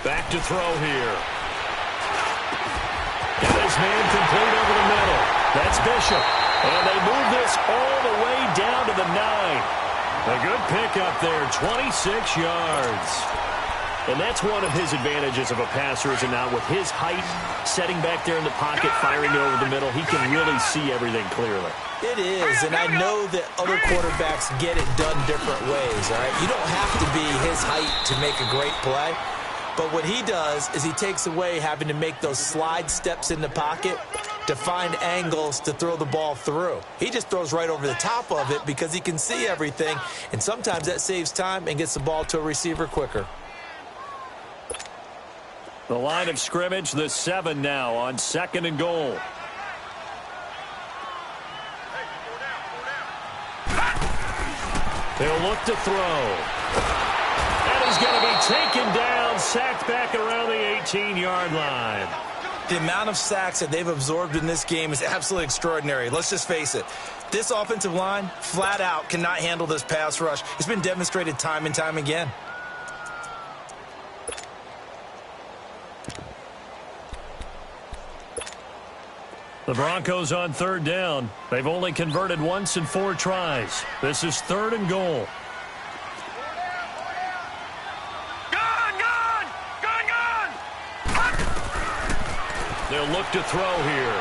Back to throw here. Got his man complete over the middle. That's Bishop. And they move this all the way down to the 9. A good pickup there, 26 yards. And that's one of his advantages of a passer, is it not? With his height, setting back there in the pocket, firing it over the middle, he can really see everything clearly. It is, and I know that other quarterbacks get it done different ways, all right? You don't have to be his height to make a great play. But what he does is he takes away having to make those slide steps in the pocket to find angles to throw the ball through. He just throws right over the top of it because he can see everything, and sometimes that saves time and gets the ball to a receiver quicker. The line of scrimmage, the 7 now on 2nd and goal. They'll look to throw. And he's going to be taken down, sacked back around the 18-yard line. The amount of sacks that they've absorbed in this game is absolutely extraordinary. Let's just face it. This offensive line, flat out, cannot handle this pass rush. It's been demonstrated time and time again. The Broncos on 3rd down. They've only converted once in 4 tries. This is 3rd and goal. They'll look to throw here.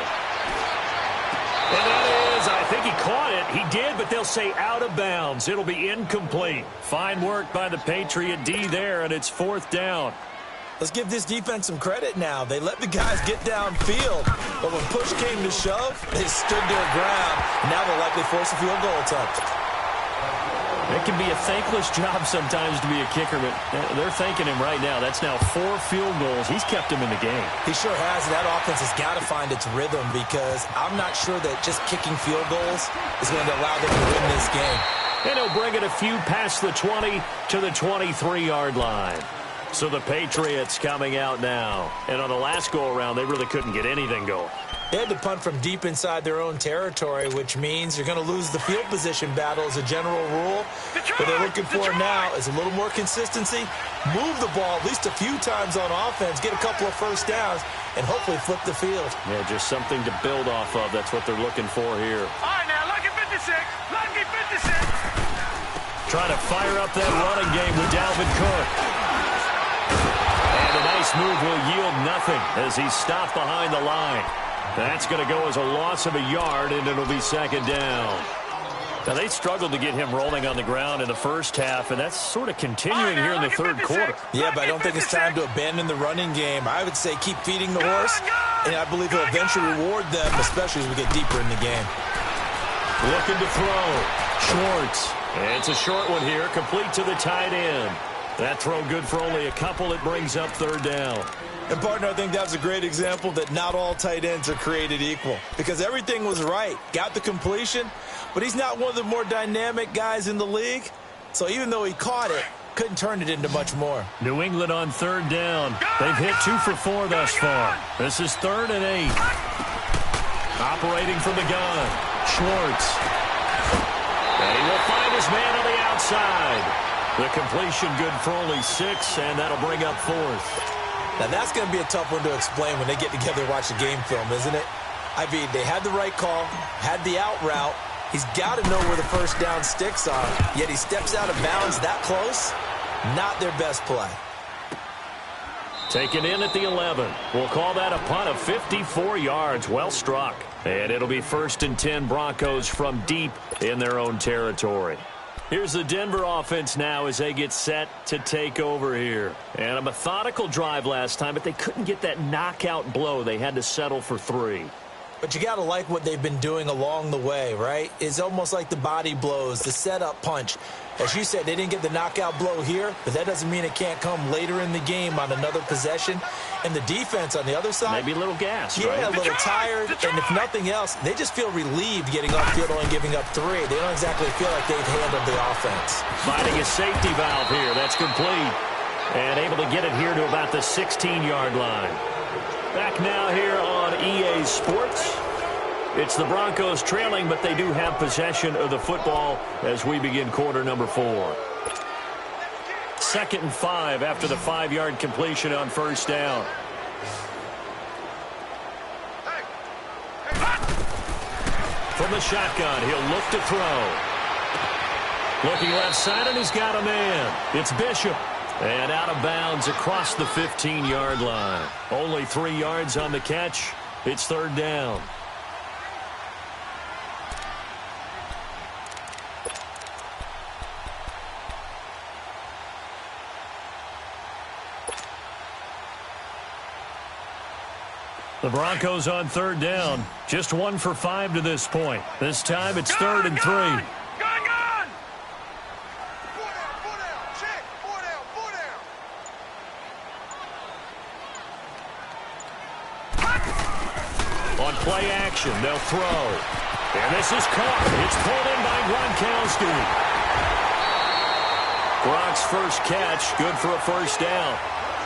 And that is, I think he caught it. He did, but they'll say out of bounds. It'll be incomplete. Fine work by the Patriot D there, and it's 4th down. Let's give this defense some credit now. They let the guys get downfield, but when push came to shove, they stood their ground. Now they'll likely force a field goal attempt. It can be a thankless job sometimes to be a kicker, but they're thanking him right now. That's now 4 field goals. He's kept him in the game. He sure has. That offense has got to find its rhythm because I'm not sure that just kicking field goals is going to allow them to win this game. And he'll bring it a few past the 20 to the 23-yard line. So the Patriots coming out now. And on the last go-around, they really couldn't get anything going. They had to punt from deep inside their own territory, which means you're going to lose the field position battle as a general rule. What they're looking for now is a little more consistency, move the ball at least a few times on offense, get a couple of first downs, and hopefully flip the field. Yeah, just something to build off of. That's what they're looking for here. All right, now, lucky 56. Lucky 56. Trying to fire up that running game with Dalvin Cook. And a nice move will yield nothing as he's stopped behind the line. That's going to go as a loss of a yard, and it'll be 2nd down. Now, they struggled to get him rolling on the ground in the first half, and that's sort of continuing here in the 3rd quarter. Yeah, but I don't think it's time to abandon the running game. I would say keep feeding the horse, and I believe he'll eventually reward them, especially as we get deeper in the game. Looking to throw. Schwartz. It's a short one here, complete to the tight end. That throw good for only a couple. It brings up 3rd down. And, partner, I think that was a great example that not all tight ends are created equal because everything was right. Got the completion, but he's not one of the more dynamic guys in the league. So even though he caught it, couldn't turn it into much more. New England on 3rd down. They've hit 2 for 4 thus far. This is 3rd and 8. Operating from the gun. Schwartz. And he will find his man on the outside. The completion good for only 6, and that'll bring up 4th. Now, that's going to be a tough one to explain when they get together and watch the game film, isn't it? I mean, they had the right call, had the out route. He's got to know where the first down sticks are, yet he steps out of bounds that close. Not their best play. Taken in at the 11. We'll call that a punt of 54 yards. Well struck. And it'll be 1st and 10 Broncos from deep in their own territory. Here's the Denver offense now as they get set to take over here. And a methodical drive last time, but they couldn't get that knockout blow. They had to settle for 3. But you got to like what they've been doing along the way, right? It's almost like the body blows, the setup punch. As you said, they didn't get the knockout blow here, but that doesn't mean it can't come later in the game on another possession. And the defense on the other side. Maybe a little gas, yeah, right? a little tired. And if nothing else, they just feel relieved getting upfield only giving up 3. They don't exactly feel like they've handled the offense. Finding a safety valve here. That's complete. And able to get it here to about the 16-yard line. Back now here on EA Sports. It's the Broncos trailing, but they do have possession of the football as we begin quarter number 4. 2nd and 5 after the 5-yard completion on first down. From the shotgun, he'll look to throw. Looking left side, and he's got a man. It's Bishop. And out of bounds across the 15-yard line. Only 3 yards on the catch. It's 3rd down. The Broncos on 3rd down. Just 1 for 5 to this point. This time it's 3rd and 3. On play action, they'll throw. And this is caught. It's pulled in by Gronkowski. Gronk's first catch, good for a 1st down.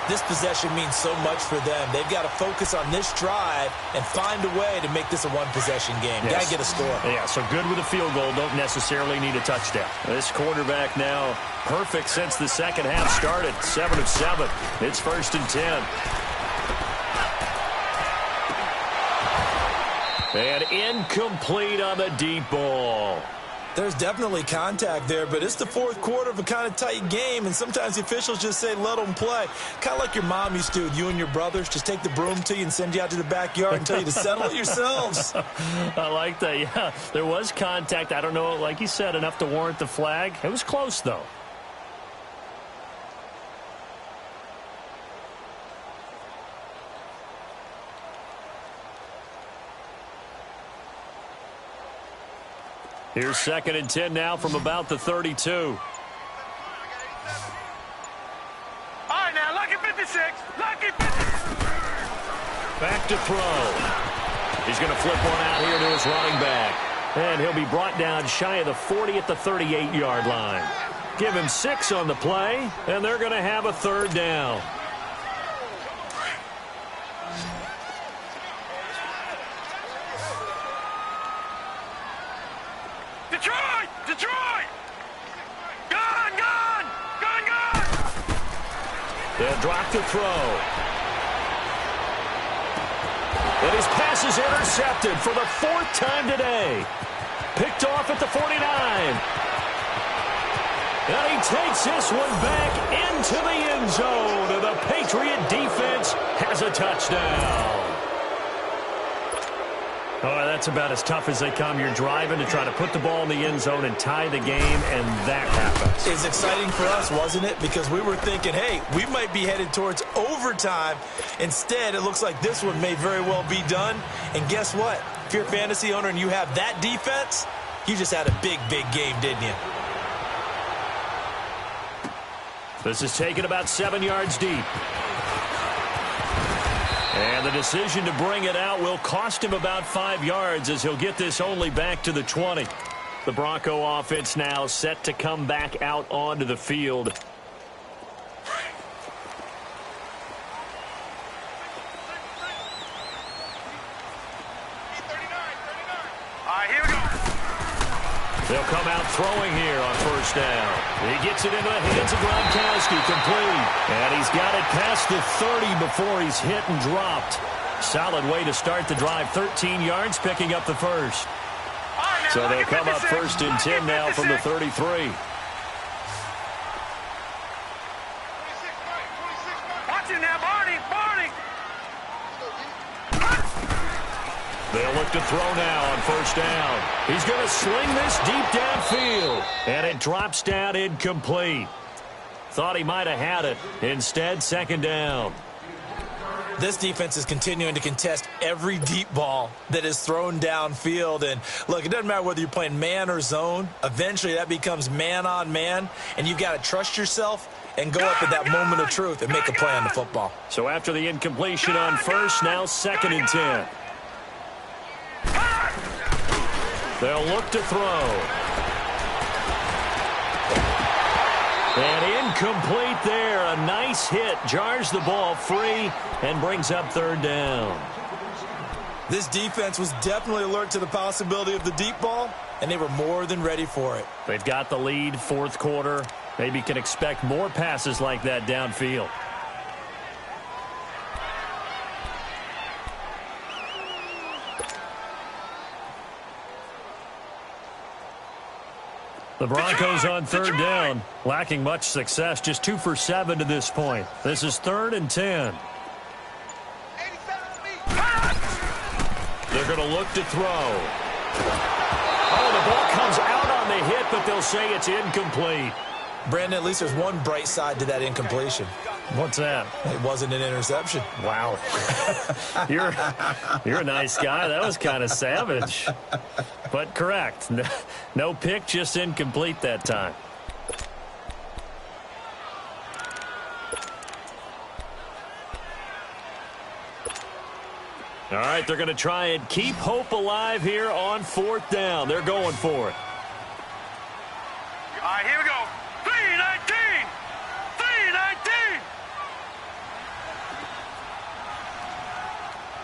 This possession means so much for them. They've got to focus on this drive and find a way to make this a one-possession game. Yes. Got to get a score. Yeah, so good with a field goal. Don't necessarily need a touchdown. This quarterback now perfect since the second half started. 7 of 7. It's 1st and 10. And incomplete on the deep ball. There's definitely contact there, but it's the 4th quarter of a kind of tight game, and sometimes the officials just say, let them play. Kind of like your mom used to with you and your brothers. Just take the broom to you and send you out to the backyard and tell you to settle it yourselves. I like that, yeah. There was contact. I don't know, like you said, enough to warrant the flag. It was close, though. Here's 2nd and 10 now from about the 32. All right, now, lucky 56. Lucky 56. Back to throw. He's going to flip one out here to his running back. And he'll be brought down shy of the 40 at the 38-yard line. Give him 6 on the play, and they're going to have a 3rd down. Detroit! Detroit! Gone! Gone! Gone! Gone! They'll drop the throw. And his pass is intercepted for the 4th time today. Picked off at the 49. And he takes this one back into the end zone. And the Patriot defense has a touchdown. Oh, that's about as tough as they come. You're driving to try to put the ball in the end zone and tie the game, and that happens. It's exciting for us, wasn't it? Because we were thinking, hey, we might be headed towards overtime. Instead, it looks like this one may very well be done. And guess what? If you're a fantasy owner and you have that defense, you just had a big, big game, didn't you? This is taken about 7 yards deep. And the decision to bring it out will cost him about 5 yards as he'll get this only back to the 20. The Bronco offense now set to come back out onto the field. Here we go. They'll come out throwing here on 1st down. He gets it into the hands of Gronkowski, complete. And he's got it past the 30 before he's hit and dropped. Solid way to start the drive. 13 yards, picking up the first. Right, So now, they'll come up 56. 1st and 10 now from the 33. They'll They'll look to throw now on first down. He's going to sling this deep downfield. And it drops down incomplete. Thought he might have had it. Instead, second down. This defense is continuing to contest every deep ball that is thrown downfield. And, look, it doesn't matter whether you're playing man or zone. Eventually, that becomes man-on-man, and you've got to trust yourself and go up at that moment of truth and make a play on the football. So after the incompletion on first, now second and 10. They'll look to throw. And incomplete there. A nice hit. Jars the ball free and brings up third down. This defense was definitely alert to the possibility of the deep ball, and they were more than ready for it. They've got the lead, fourth quarter. Maybe can expect more passes like that downfield. The Broncos on third down, lacking much success, just 2 for 7 to this point. This is third and 10. They're going to look to throw. Oh, the ball comes out on the hit, but they'll say it's incomplete. Brandon, at least there's one bright side to that incompletion. What's that? It wasn't an interception. Wow. You're a nice guy. That was kind of savage. But correct. No pick, just incomplete that time. All right, they're going to try and keep hope alive here on fourth down. They're going for it. All right, here we go. 3-19. 3-19.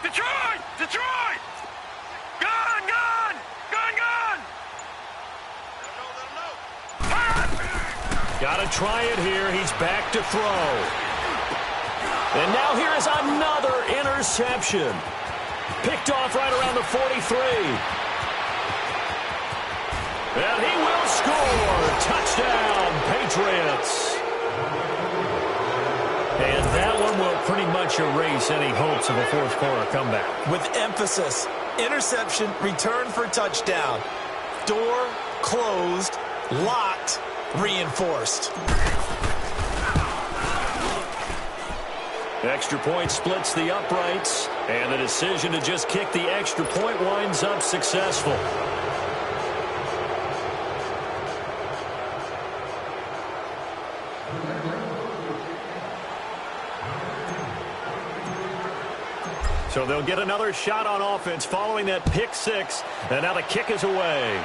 Detroit! Detroit! Gun! Gun! Gun! Gun! Got to try it here. He's back to throw. And now here is another interception. Picked off right around the 43. And he will score. Touchdown, Patriots. And that one will pretty much erase any hopes of a fourth quarter comeback. With emphasis, interception, return for touchdown. Door closed, locked, reinforced. Extra point splits the uprights, and the decision to just kick the extra point winds up successful. So they'll get another shot on offense following that pick six, and now the kick is away.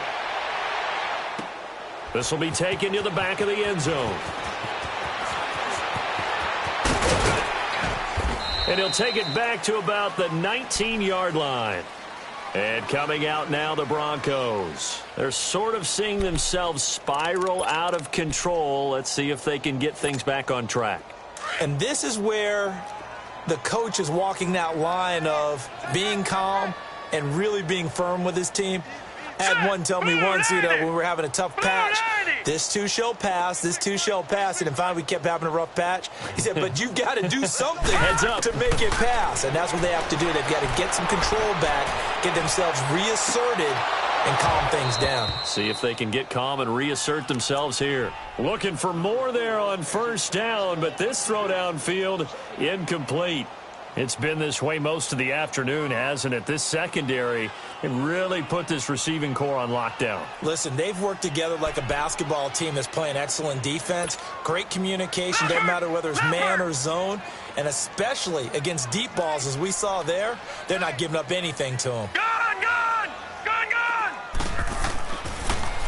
This will be taken to the back of the end zone. And he'll take it back to about the 19-yard line. And coming out now, the Broncos. They're sort of seeing themselves spiral out of control. Let's see if they can get things back on track. And this is where the coach is walking that line of being calm and really being firm with his team. I had one tell me once, when we were having a tough patch, this too shall pass, this too shall pass. And finally we kept having a rough patch. He said, but you've got to do something to make it pass. And that's what they have to do. They've got to get some control back, get themselves reasserted, and calm things down. See if they can get calm and reassert themselves here. Looking for more there on first down, but this throw downfield, incomplete. It's been this way most of the afternoon, hasn't it? This secondary, it really put this receiving core on lockdown. Listen, they've worked together like a basketball team that's playing excellent defense. Great communication, doesn't matter whether it's man or zone. And especially against deep balls, as we saw there, they're not giving up anything to them. Gun! Gun! Gun! Gun!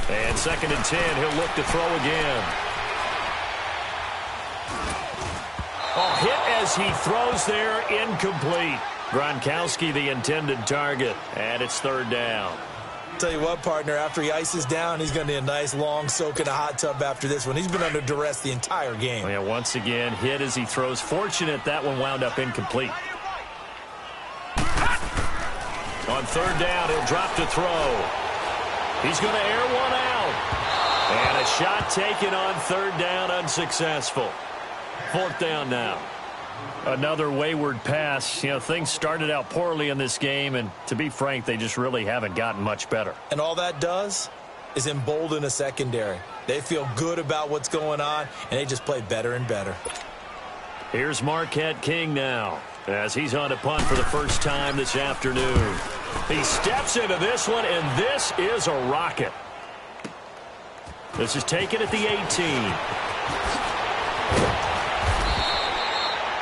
And second and 10, he'll look to throw again. Oh, hit as he throws there, incomplete. Gronkowski, the intended target, and it's third down. Tell you what, partner, after he ices down, he's going to need a nice long soak in a hot tub after this one. He's been under duress the entire game. Yeah, once again, hit as he throws. Fortunate that one wound up incomplete. On third down, he'll drop to throw. He's going to air one out. And a shot taken on third down, unsuccessful. Fourth down now. Another wayward pass. You know, things started out poorly in this game, and to be frank, they just really haven't gotten much better. And all that does is embolden a secondary. They feel good about what's going on, and they just play better and better. Here's Marquette King now, as he's on to punt for the first time this afternoon. He steps into this one, and this is a rocket. This is taken at the 18.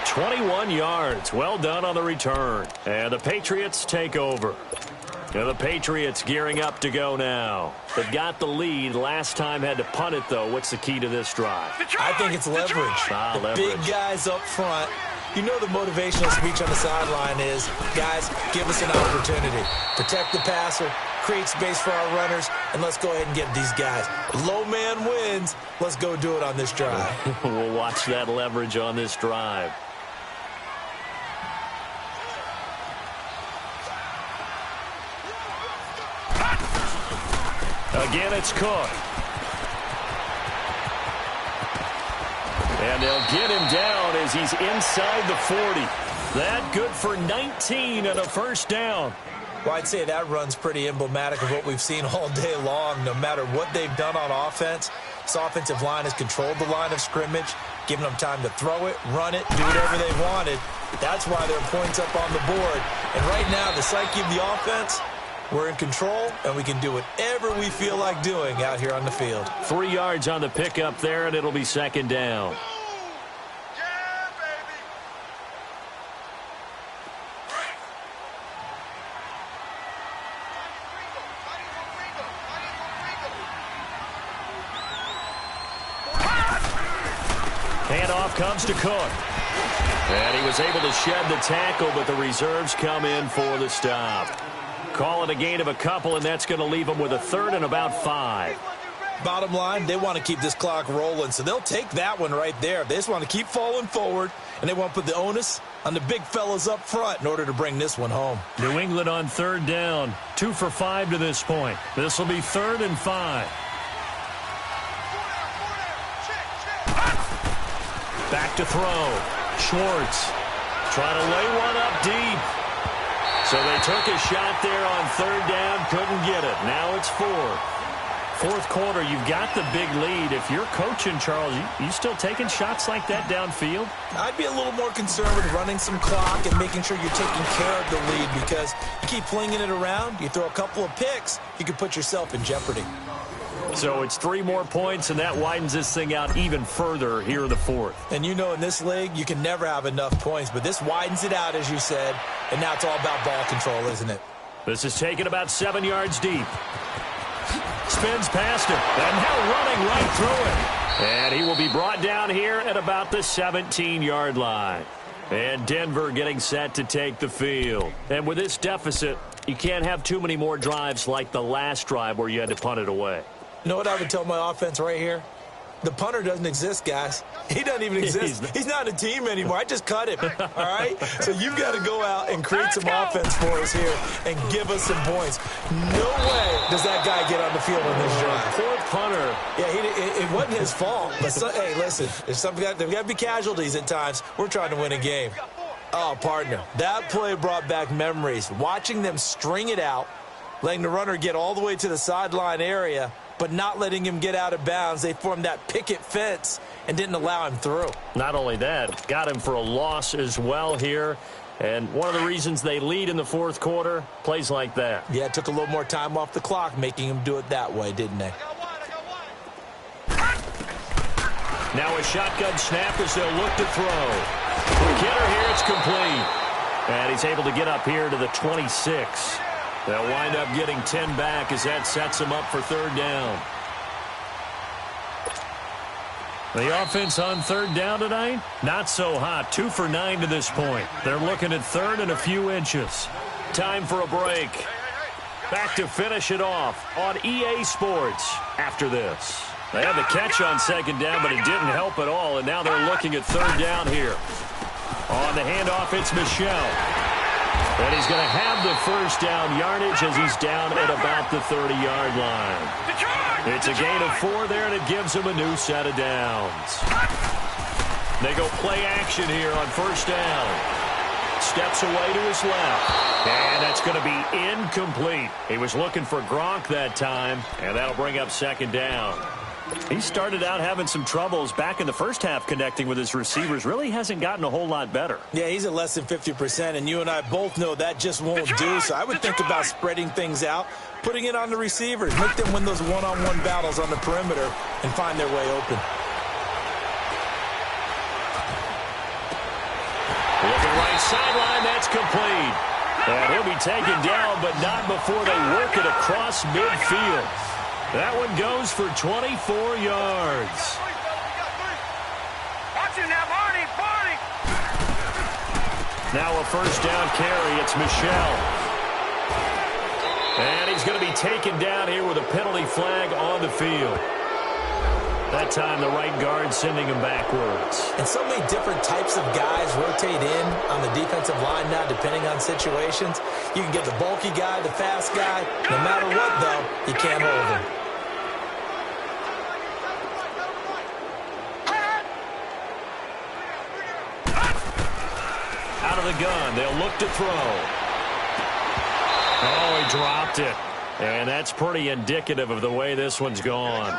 21 yards. Well done on the return. And the Patriots take over. And the Patriots gearing up to go now. They've got the lead. Last time had to punt it, though. What's the key to this drive? I think it's leverage. The leverage. Big guys up front. You know the motivational speech on the sideline is, guys, give us an opportunity. Protect the passer, create space for our runners, and let's go ahead and get these guys. Low man wins. Let's go do it on this drive. We'll watch that leverage on this drive. Again, it's Cook. And they'll get him down as he's inside the 40. That good for 19 and a first down. Well, I'd say that run's pretty emblematic of what we've seen all day long. No matter what they've done on offense, this offensive line has controlled the line of scrimmage, giving them time to throw it, run it, do whatever they wanted. That's why there are points up on the board. And right now, the psyche of the offense, we're in control, and we can do whatever we feel like doing out here on the field. 3 yards on the pickup there, and it'll be second down. Handoff comes to Cook. And he was able to shed the tackle, but the reserves come in for the stop. Call it a gain of a couple, and that's going to leave them with a third and about 5. Bottom line, they want to keep this clock rolling, so they'll take that one right there. They just want to keep falling forward, and they want to put the onus on the big fellas up front in order to bring this one home. New England on third down. 2 for 5 to this point. This will be 3rd and 5. Back to throw. Schwartz trying to lay one up deep. So they took a shot there on 3rd down, couldn't get it. Now it's 4th. 4th quarter, you've got the big lead. If you're coaching, Charles, you still taking shots like that downfield? I'd be a little more concerned with running some clock and making sure you're taking care of the lead, because you keep flinging it around, you throw a couple of picks, you could put yourself in jeopardy. So it's 3 more points, and that widens this thing out even further here in the 4th. And you know in this league, you can never have enough points, but this widens it out, as you said, and now it's all about ball control, isn't it? This is taken about 7 yards deep. Spins past him, and now running right through it. And he will be brought down here at about the 17-yard line. And Denver getting set to take the field. And with this deficit, you can't have too many more drives like the last drive where you had to punt it away. You know what I would tell my offense right here? The punter doesn't exist, guys. He doesn't even exist. He's not a team anymore. I just cut him, all right? So you've got to go out and create some offense for us here and give us some points. No way does that guy get on the field on this drive. Poor punter. Yeah, it wasn't his fault. But, hey, listen, there's got to be casualties at times. We're trying to win a game. Oh, partner, that play brought back memories. Watching them string it out, letting the runner get all the way to the sideline area, but not letting him get out of bounds. They formed that picket fence and didn't allow him through. Not only that, got him for a loss as well here. And one of the reasons they lead in the 4th quarter, plays like that. Yeah, it took a little more time off the clock, making him do it that way, didn't they? Now a shotgun snap as they'll look to throw. McKinnon here, it's complete. And he's able to get up here to the 26. They'll wind up getting 10 back as that sets them up for 3rd down. The offense on 3rd down tonight, not so hot. 2 for 9 to this point. They're looking at 3rd and a few inches. Time for a break. Back to finish it off on EA Sports after this. They had the catch on 2nd down, but it didn't help at all, and now they're looking at 3rd down here. On the handoff, it's Michel. And he's going to have the first down yardage as he's down at about the 30-yard line. It's a gain of 4 there, and it gives him a new set of downs. They go play action here on first down. Steps away to his left. And that's going to be incomplete. He was looking for Gronk that time, and that'll bring up second down. He started out having some troubles back in the first half connecting with his receivers. Really hasn't gotten a whole lot better. Yeah, he's at less than 50%, and you and I both know that just won't do. So I would think about spreading things out, putting it on the receivers, make them win those one-on-one battles on the perimeter and find their way open. Looking right sideline, that's complete. And he'll be taken down, but not before they work it across midfield. That one goes for 24 yards. Watch it now, Barney, Barney. Now a first down carry. It's Michel. And he's going to be taken down here with a penalty flag on the field. That time the right guard sending him backwards. And so many different types of guys rotate in on the defensive line now depending on situations. You can get the bulky guy, the fast guy. No matter what, though, you can't hold him. Out of the gun, they'll look to throw. Oh, he dropped it. And that's pretty indicative of the way this one's gone.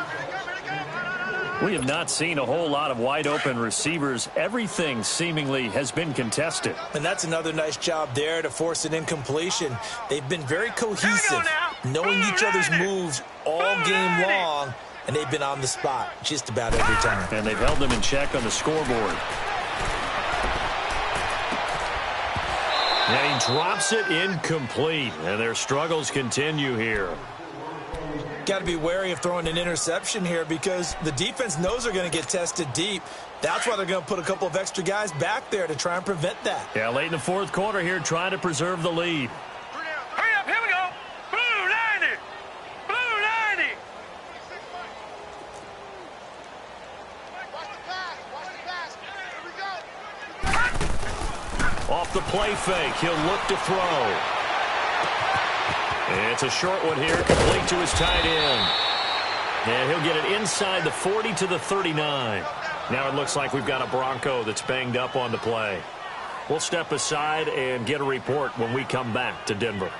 We have not seen a whole lot of wide-open receivers. Everything seemingly has been contested. And that's another nice job there to force an incompletion. They've been very cohesive, knowing each other's moves all game long, and they've been on the spot just about every time. And they've held them in check on the scoreboard. And he drops it incomplete, and their struggles continue here. Got to be wary of throwing an interception here because the defense knows they're going to get tested deep. That's why they're going to put a couple of extra guys back there to try and prevent that. Yeah, late in the fourth quarter here, trying to preserve the lead. Hurry up, here we go. Blue 90. Blue 90. Watch the pass. Watch the pass. Here we go. Off the play fake, he'll look to throw. It's a short one here, complete to his tight end. And he'll get it inside the 40 to the 39. Now it looks like we've got a Bronco that's banged up on the play. We'll step aside and get a report when we come back to Denver.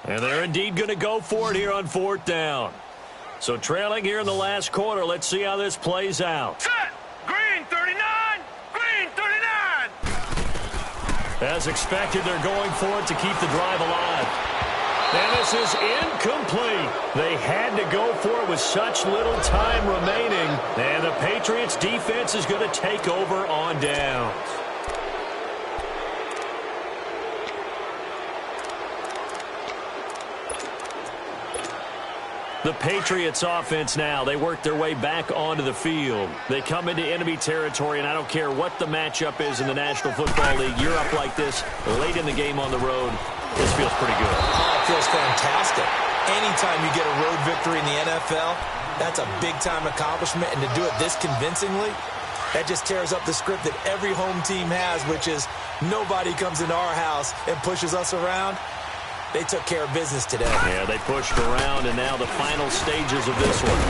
And they're indeed going to go for it here on fourth down. So trailing here in the last quarter. Let's see how this plays out. Set. Green 39. Green 39. As expected, they're going for it to keep the drive alive. And this is incomplete. They had to go for it with such little time remaining. And the Patriots defense is going to take over on downs. The Patriots offense now, they work their way back onto the field. They come into enemy territory, and I don't care what the matchup is in the National Football League. You're up like this late in the game on the road. This feels pretty good. Oh, it feels fantastic. Anytime you get a road victory in the NFL, that's a big-time accomplishment. And to do it this convincingly, that just tears up the script that every home team has, which is nobody comes into our house and pushes us around. They took care of business today. Yeah, they pushed around, and now the final stages of this one.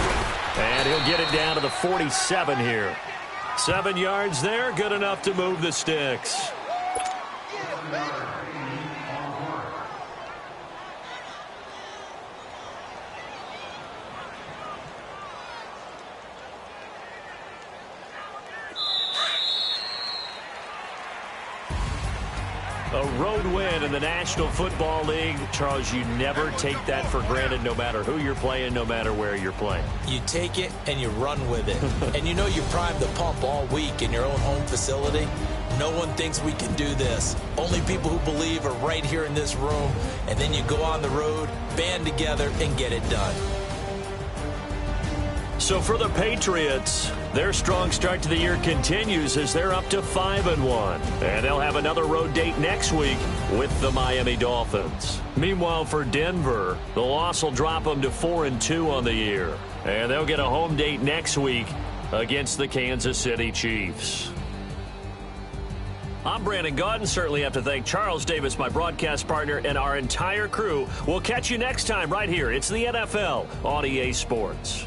And he'll get it down to the 47 here. 7 yards there, good enough to move the sticks. A road win in the National Football League. Charles, you never take that for granted no matter who you're playing, no matter where you're playing. You take it and you run with it. And you know you're primed to pump all week in your own home facility. No one thinks we can do this. Only people who believe are right here in this room. And then you go on the road, band together, and get it done. So for the Patriots, their strong start to the year continues as they're up to 5-1. And they'll have another road date next week with the Miami Dolphins. Meanwhile, for Denver, the loss will drop them to 4-2 on the year. And they'll get a home date next week against the Kansas City Chiefs. I'm Brandon Gaudin. Certainly have to thank Charles Davis, my broadcast partner, and our entire crew. We'll catch you next time right here. It's the NFL on EA Sports.